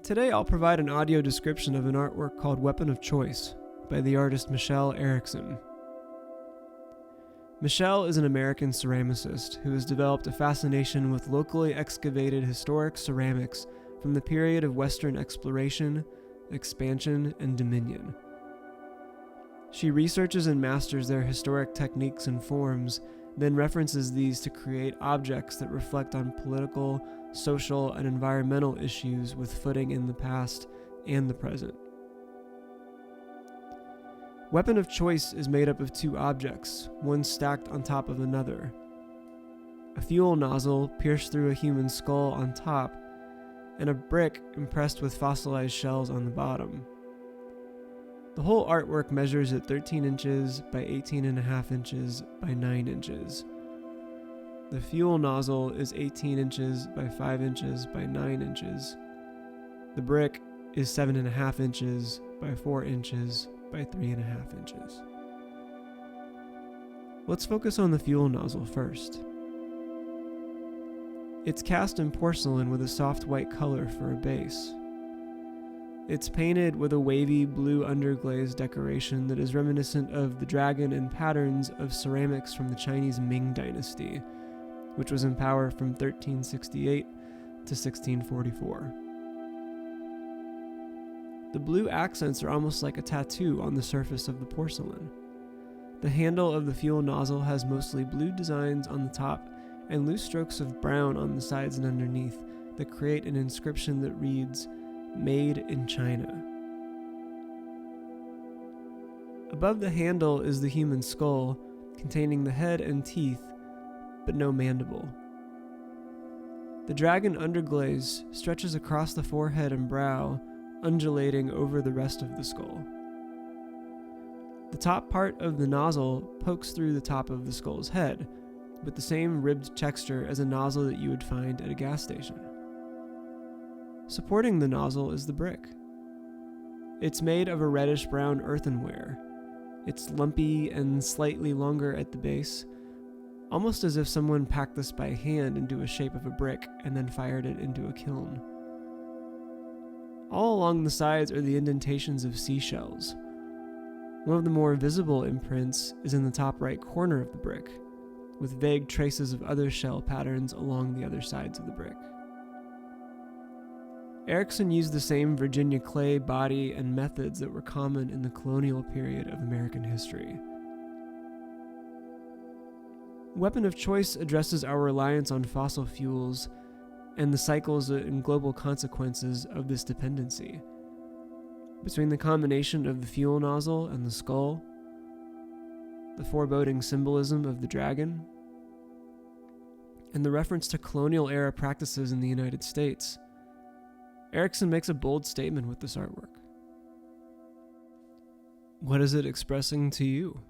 Today I'll provide an audio description of an artwork called Weapon of Choice by the artist Michelle Erickson. Michelle is an American ceramicist who has developed a fascination with locally excavated historic ceramics from the period of Western exploration, expansion, and dominion. She researches and masters their historic techniques and forms, then references these to create objects that reflect on political, social, and environmental issues with footing in the past and the present. Weapon of Choice is made up of two objects, one stacked on top of another. A fuel nozzle pierced through a human skull on top, and a brick impressed with fossilized shells on the bottom. The whole artwork measures at 13 inches by 18.5 inches by 9 inches. The fuel nozzle is 18 inches by 5 inches by 9 inches. The brick is 7.5 inches by 4 inches by 3.5 inches. Let's focus on the fuel nozzle first. It's cast in porcelain with a soft white color for a base. It's painted with a wavy blue underglaze decoration that is reminiscent of the dragon and patterns of ceramics from the Chinese Ming Dynasty, which was in power from 1368 to 1644. The blue accents are almost like a tattoo on the surface of the porcelain. The handle of the fuel nozzle has mostly blue designs on the top and loose strokes of brown on the sides and underneath that create an inscription that reads, "Made in China." Above the handle is the human skull, containing the head and teeth, but no mandible. The dragon underglaze stretches across the forehead and brow, undulating over the rest of the skull. The top part of the nozzle pokes through the top of the skull's head, with the same ribbed texture as a nozzle that you would find at a gas station. Supporting the nozzle is the brick. It's made of a reddish-brown earthenware. It's lumpy and slightly longer at the base, almost as if someone packed this by hand into a shape of a brick and then fired it into a kiln. All along the sides are the indentations of seashells. One of the more visible imprints is in the top right corner of the brick, with vague traces of other shell patterns along the other sides of the brick. Erickson used the same Virginia clay body and methods that were common in the colonial period of American history. Weapon of Choice addresses our reliance on fossil fuels and the cycles and global consequences of this dependency. Between the combination of the fuel nozzle and the skull, the foreboding symbolism of the dragon, and the reference to colonial-era practices in the United States, Erickson makes a bold statement with this artwork. What is it expressing to you?